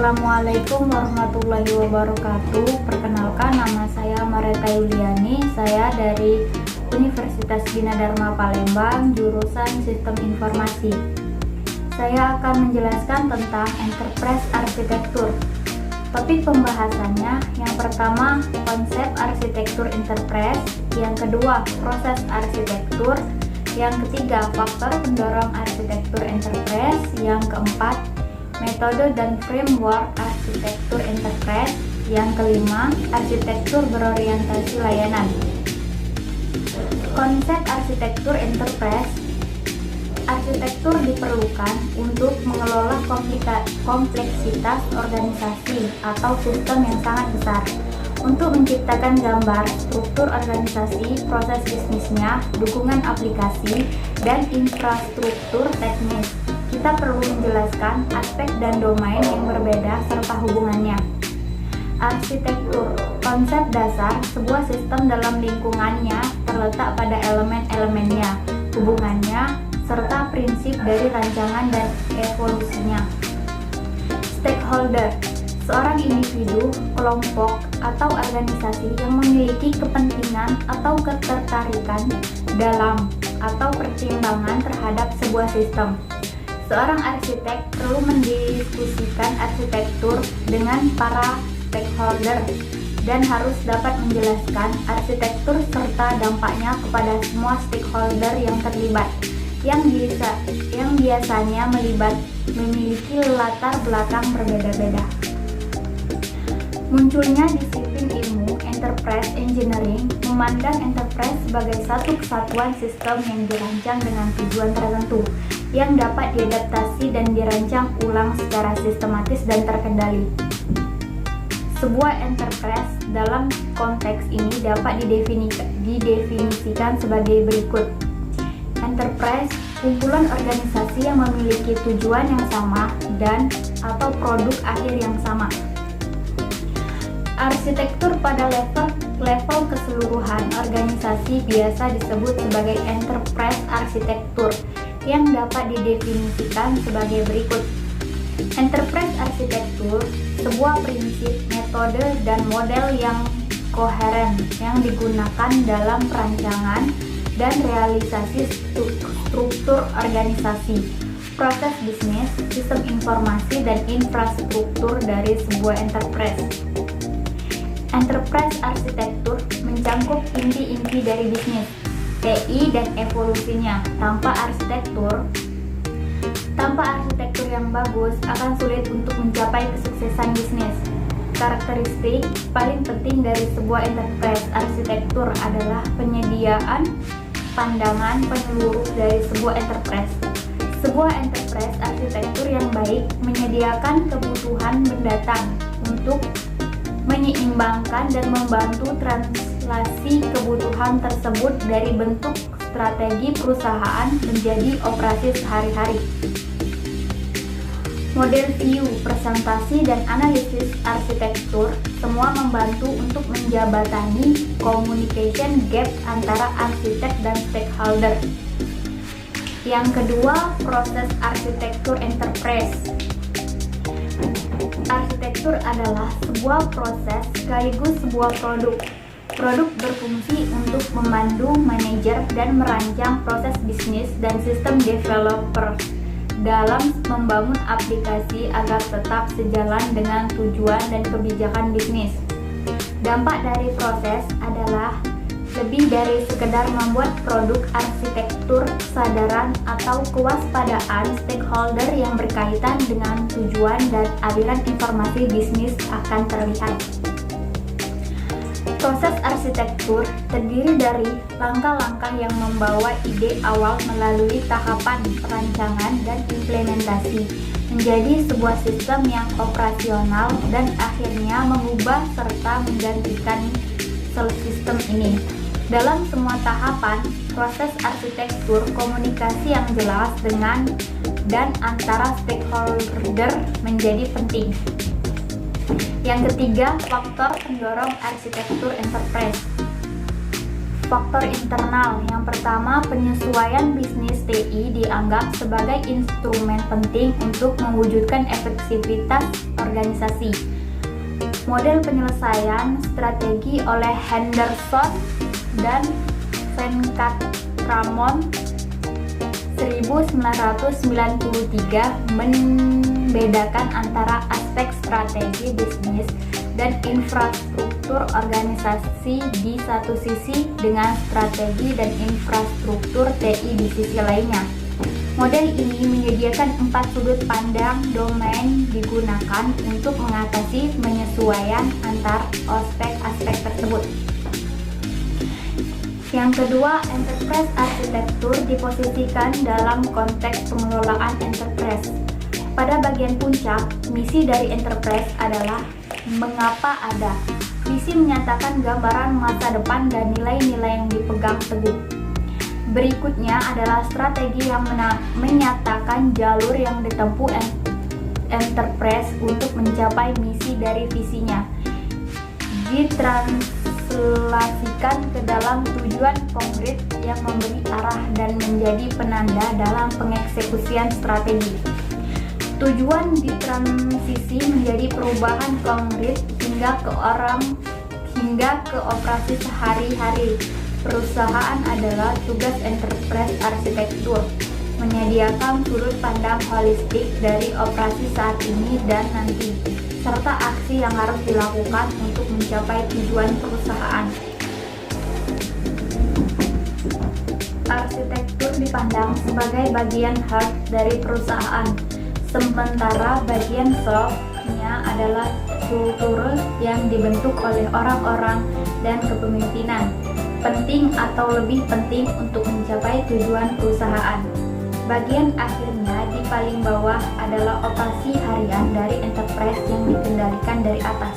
Assalamualaikum warahmatullahi wabarakatuh. Perkenalkan, nama saya Mareta Yuliani. Saya dari Universitas Bina Dharma Palembang, jurusan Sistem Informasi. Saya akan menjelaskan tentang Enterprise Arsitektur. Topik pembahasannya, yang pertama, konsep arsitektur enterprise, yang kedua, proses arsitektur, yang ketiga, faktor pendorong arsitektur enterprise, yang keempat, metode dan framework arsitektur enterprise, yang kelima, arsitektur berorientasi layanan. Konsep arsitektur enterprise. Arsitektur diperlukan untuk mengelola kompleksitas organisasi atau sistem yang sangat besar. Untuk menciptakan gambar struktur organisasi, proses bisnisnya, dukungan aplikasi, dan infrastruktur teknis, kita perlu menjelaskan aspek dan domain yang berbeda serta hubungannya. Arsitektur, konsep dasar sebuah sistem dalam lingkungannya terletak pada elemen-elemennya, hubungannya, serta prinsip dari rancangan dan evolusinya. Stakeholder, seorang individu, kelompok, atau organisasi yang memiliki kepentingan atau ketertarikan dalam atau pertimbangan terhadap sebuah sistem. Seorang arsitek perlu mendiskusikan arsitektur dengan para stakeholder dan harus dapat menjelaskan arsitektur serta dampaknya kepada semua stakeholder yang terlibat, yang biasanya memiliki latar belakang berbeda-beda. Munculnya disiplin ilmu enterprise engineering memandang enterprise sebagai satu kesatuan sistem yang dirancang dengan tujuan tertentu yang dapat diadaptasi dan dirancang ulang secara sistematis dan terkendali. Sebuah enterprise dalam konteks ini dapat didefinisikan sebagai berikut. Enterprise, kumpulan organisasi yang memiliki tujuan yang sama dan atau produk akhir yang sama. Arsitektur pada level keseluruhan organisasi biasa disebut sebagai enterprise arsitektur yang dapat didefinisikan sebagai berikut. Enterprise arsitektur, sebuah prinsip, metode, dan model yang koheren yang digunakan dalam perancangan dan realisasi struktur organisasi, proses bisnis, sistem informasi, dan infrastruktur dari sebuah enterprise. Enterprise arsitektur mencangkup inti-inti dari bisnis, TI, dan evolusinya. Tanpa arsitektur yang bagus akan sulit untuk mencapai kesuksesan bisnis. Karakteristik paling penting dari sebuah enterprise arsitektur adalah penyediaan pandangan penyeluruh dari sebuah enterprise. Sebuah enterprise arsitektur yang baik menyediakan kebutuhan mendatang untuk menyeimbangkan dan membantu translasi kebutuhan tersebut dari bentuk strategi perusahaan menjadi operasi sehari-hari. Model view, presentasi, dan analisis arsitektur semua membantu untuk menjabatani communication gap antara arsitek dan stakeholder. Yang kedua, proses arsitektur enterprise. Arsitektur adalah sebuah proses sekaligus sebuah produk. Produk berfungsi untuk memandu, manajer, dan merancang proses bisnis dan sistem developer dalam membangun aplikasi agar tetap sejalan dengan tujuan dan kebijakan bisnis. Dampak dari proses adalah lebih dari sekedar membuat produk arsitektur, kesadaran atau kewaspadaan stakeholder yang berkaitan dengan tujuan dan aliran informasi bisnis akan terlihat. Proses arsitektur terdiri dari langkah-langkah yang membawa ide awal melalui tahapan perancangan dan implementasi menjadi sebuah sistem yang operasional dan akhirnya mengubah serta menggantikan sistem ini. Dalam semua tahapan, proses arsitektur komunikasi yang jelas dengan dan antara stakeholder menjadi penting. Yang ketiga, faktor pendorong arsitektur enterprise. Faktor internal. Yang pertama, penyesuaian bisnis TI dianggap sebagai instrumen penting untuk mewujudkan efektivitas organisasi. Model penyelesaian strategi oleh Henderson dan Venkatramon 1993 membedakan antara aspek strategi bisnis dan infrastruktur organisasi di satu sisi dengan strategi dan infrastruktur TI di sisi lainnya. Model ini menyediakan 4 sudut pandang domain digunakan untuk mengatasi penyesuaian antar aspek-aspek tersebut. Yang kedua, enterprise arsitektur diposisikan dalam konteks pengelolaan enterprise. Pada bagian puncak, misi dari enterprise adalah mengapa ada. Misi menyatakan gambaran masa depan dan nilai-nilai yang dipegang teguh. Berikutnya adalah strategi yang menyatakan jalur yang ditempuh enterprise untuk mencapai misi dari visinya. Ditranslasikan ke dalam tujuan konkret yang memberi arah dan menjadi penanda dalam pengeksekusian strategi. Tujuan ditransisi menjadi perubahan konkret hingga ke operasi sehari-hari. Perusahaan adalah tugas enterprise arsitektur, menyediakan sudut pandang holistik dari operasi saat ini dan nanti, serta aksi yang harus dilakukan untuk mencapai tujuan perusahaan. Arsitektur dipandang sebagai bagian hard dari perusahaan, sementara bagian soft-nya adalah kultur yang dibentuk oleh orang-orang dan kepemimpinan, penting atau lebih penting untuk mencapai tujuan perusahaan. Bagian akhirnya di paling bawah adalah operasi harian dari enterprise yang dikendalikan dari atas.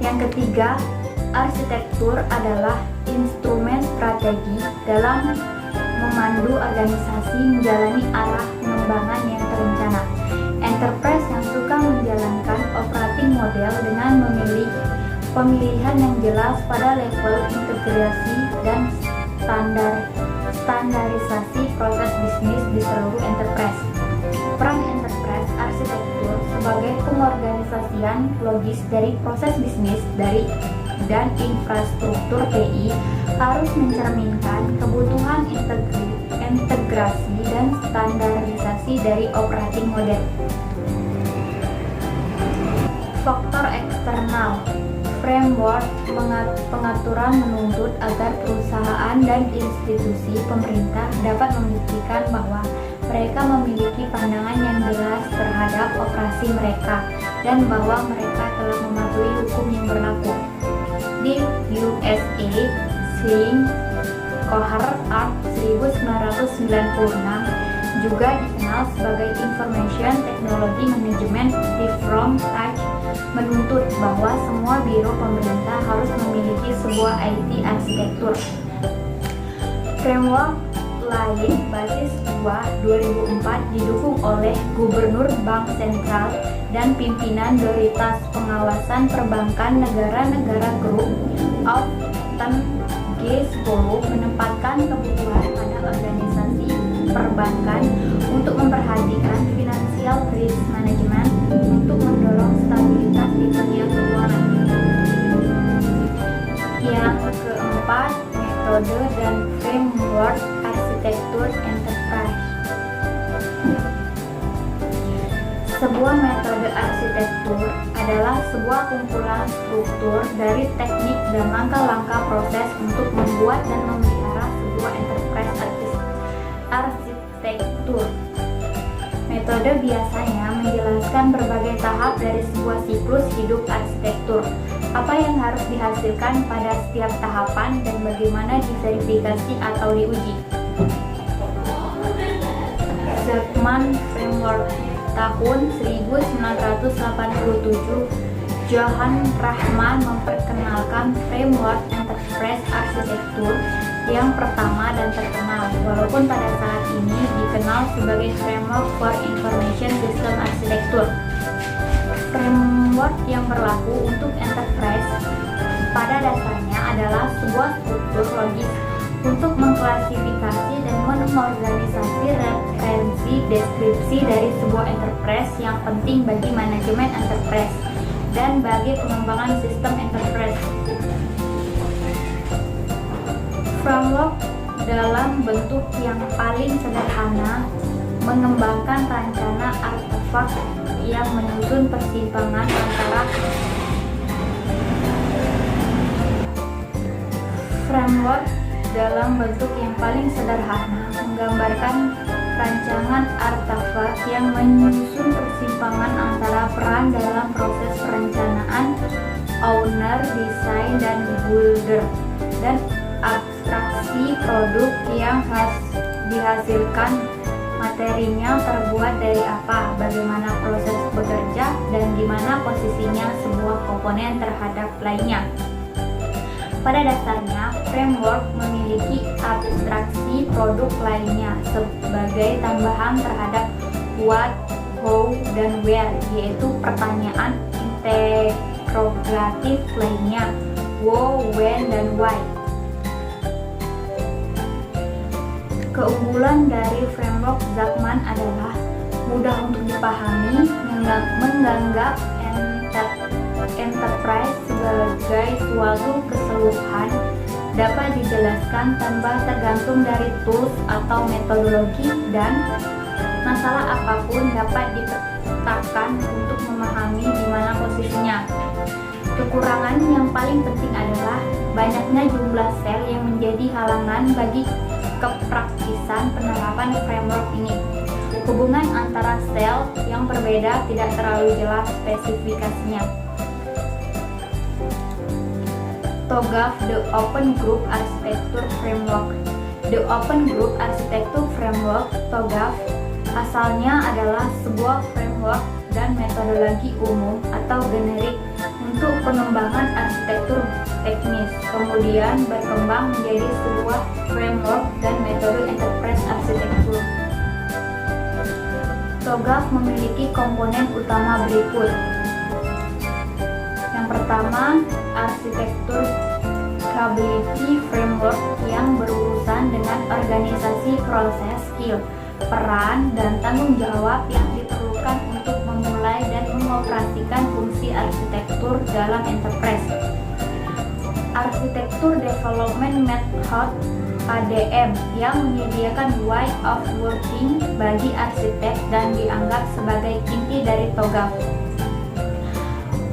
Yang ketiga, arsitektur adalah instrumen strategi dalam memandu organisasi menjalani arah pengembangan yang terencana. Enterprise yang suka menjalankan operating model dengan pemilihan yang jelas pada level integrasi dan standarisasi proses bisnis di seluruh enterprise. Peran enterprise arsitektur sebagai pengorganisasian logis dari proses bisnis dan infrastruktur TI harus mencerminkan kebutuhan integrasi dan standarisasi dari operating model. Faktor eksternal. Framework pengaturan menuntut agar perusahaan dan institusi pemerintah dapat membuktikan bahwa mereka memiliki pandangan yang jelas terhadap operasi mereka dan bahwa mereka telah mematuhi hukum yang berlaku. Di USA, Singh-Coher Act 1996 juga dikenal sebagai Information Technology Management Reform Act, menuntut bahwa semua biro pemerintah harus memiliki sebuah IT arsitektur. Framework lain basis 2004 didukung oleh Gubernur Bank Sentral dan pimpinan Otoritas Pengawasan Perbankan Negara-negara Group of G10 menempatkan kebutuhan pada organisasi perbankan untuk memperhatikan financial risk management untuk mendorong stabilitas di dunia keuangan. Yang keempat, metode dan framework arsitektur enterprise. Sebuah metode arsitektur adalah sebuah kumpulan struktur dari teknik dan langkah-langkah proses untuk membuat dan memelihara sebuah enterprise arsitektur. Metode biasanya menjelaskan berbagai tahap dari sebuah siklus hidup arsitektur, apa yang harus dihasilkan pada setiap tahapan dan bagaimana diverifikasi atau diuji. Zalcman Framework tahun 1987, Johan Rahman memperkenalkan framework enterprise arsitektur yang pertama dan terkenal, walaupun pada saat ini dikenal sebagai Framework for Information System Architecture. Framework yang berlaku untuk enterprise pada dasarnya adalah sebuah struktur logis untuk mengklasifikasi dan mengorganisasi referensi deskripsi dari sebuah enterprise yang penting bagi manajemen enterprise dan bagi pengembangan sistem enterprise. Framework dalam bentuk yang paling sederhana mengembangkan rencana artefak yang menyusun persimpangan antara framework dalam bentuk yang paling sederhana menggambarkan rancangan artefak yang menyusun persimpangan antara peran dalam proses perencanaan, owner, desain, dan builder, dan abstraksi produk yang dihasilkan. Materinya terbuat dari apa, bagaimana proses bekerja, dan di mana posisinya sebuah komponen terhadap lainnya. Pada dasarnya, framework memiliki abstraksi produk lainnya sebagai tambahan terhadap what, how, dan where, yaitu pertanyaan integrogatif lainnya, who, when, dan why. Keunggulan dari framework Zachman adalah mudah untuk dipahami, menganggap enterprise sebagai suatu keseluruhan, dapat dijelaskan tanpa tergantung dari tools atau metodologi, dan masalah apapun dapat dipetakan untuk memahami di mana posisinya. Kekurangan yang paling penting adalah banyaknya jumlah sel yang menjadi halangan bagi kepraktisan penerapan framework ini. Hubungan antara sel yang berbeda tidak terlalu jelas spesifikasinya. TOGAF, The Open Group Architecture Framework. The Open Group Architecture Framework, TOGAF, asalnya adalah sebuah framework dan metodologi umum atau generik untuk pengembangan arsitektur teknis, kemudian berkembang menjadi sebuah framework dan metode enterprise arsitektur. TOGAF memiliki komponen utama berikut. Yang pertama, arsitektur capability framework yang berurusan dengan organisasi proses, skill, peran, dan tanggung jawab yang diperlukan untuk memulai dan mengoperasikan fungsi arsitektur dalam enterprise. Arsitektur Development Method ADM yang menyediakan way of working bagi arsitek dan dianggap sebagai inti dari TOGAF.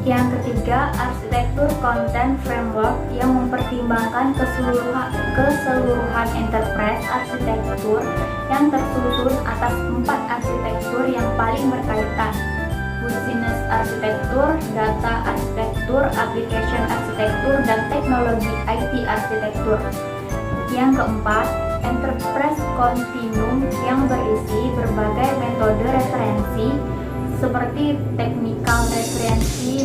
Yang ketiga, arsitektur content framework yang mempertimbangkan keseluruhan enterprise arsitektur yang tersusun atas 4 arsitektur yang paling berkaitan: business arsitektur, data arsitektur, application arsitektur, dan teknologi IT arsitektur. Yang keempat, enterprise continuum yang berisi berbagai metode referensi seperti technical referensi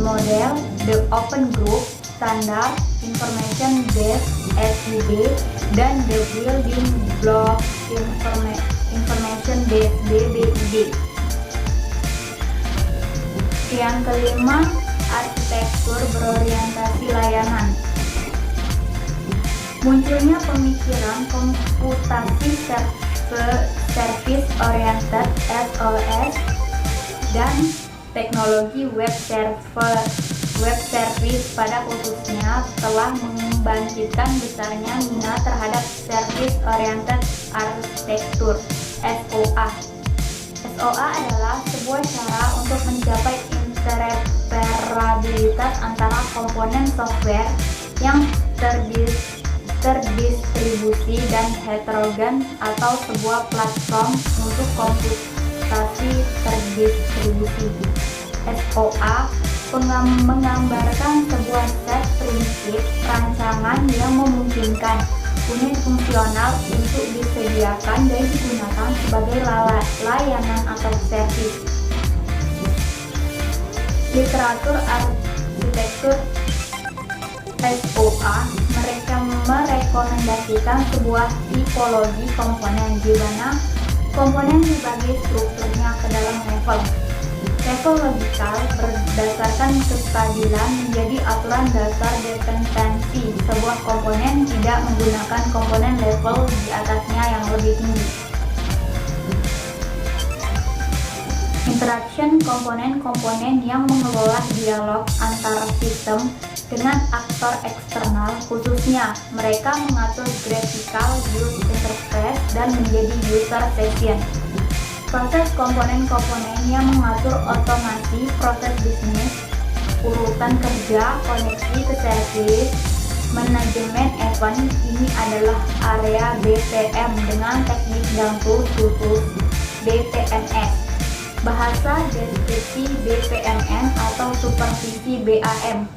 model, the open group, standard, information based SUB, dan the building block information based BBID. Yang kelima, arsitektur berorientasi layanan. Munculnya pemikiran komputasi service oriented SOS dan teknologi web service pada khususnya telah membangkitkan besarnya minat terhadap service oriented arsitektur SOA. SOA adalah sebuah cara untuk mencapai interoperabilitas antara komponen software yang terdistribusi dan heterogen atau sebuah platform untuk komputasi terdistribusi. SOA menggambarkan sebuah set prinsip rancangan yang memungkinkan unit fungsional untuk disediakan dan digunakan sebagai layanan atau servis. Literatur arsitektur SOA mereka merekomendasikan sebuah tipologi komponen di mana komponen dibagi strukturnya ke dalam level. Level logikal berdasarkan kestabilan menjadi aturan dasar dependensi. Sebuah komponen tidak menggunakan komponen level di atasnya yang lebih tinggi. Interaction komponen-komponen yang mengelola dialog antara sistem dengan aktor eksternal, khususnya mereka mengatur graphical user interface dan menjadi user session. Proses komponen-komponen yang mengatur otomasi proses bisnis, urutan kerja, koneksi ke service, manajemen event. Ini adalah area BPM dengan teknik dampu tutup BPMS, bahasa deskripsi BPMN atau supervisi BAM.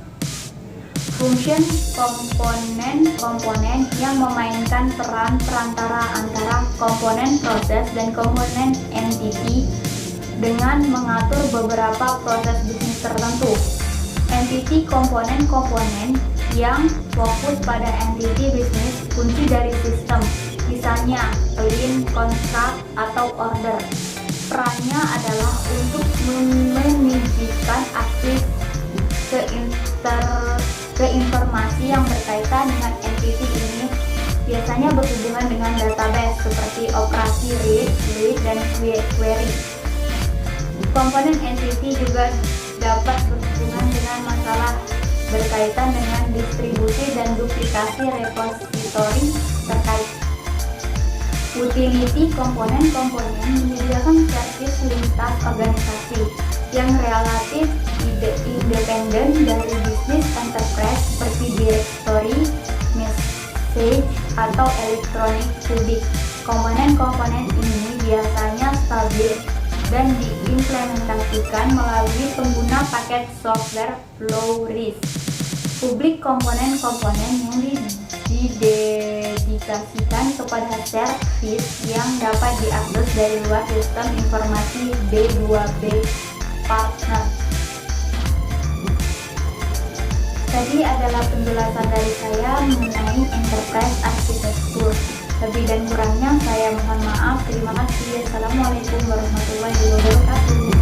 Function komponen-komponen yang memainkan peran perantara antara komponen proses dan komponen entity dengan mengatur beberapa proses bisnis tertentu. Entity komponen-komponen yang fokus pada entity bisnis kunci dari sistem, misalnya clean, construct, atau order. Perannya adalah untuk memanajemen akses ke informasi yang berkaitan dengan entity ini, biasanya berhubungan dengan database seperti operasi read, dan query. Komponen entity juga dapat berhubungan dengan masalah berkaitan dengan distribusi dan duplikasi repositori terkait. Utility komponen-komponen menyediakan servis lintas organisasi yang relatif independen dari bisnis enterprise seperti directory, message, atau electronic public. Komponen-komponen ini biasanya stabil dan diimplementasikan melalui pengguna paket software low risk. Publik komponen-komponen yang didedikasikan kepada service yang dapat diakses dari luar sistem informasi B2B partner. Tadi adalah penjelasan dari saya mengenai enterprise architecture. Lebih dan kurangnya saya mohon maaf. Terima kasih. Assalamualaikum warahmatullahi wabarakatuh.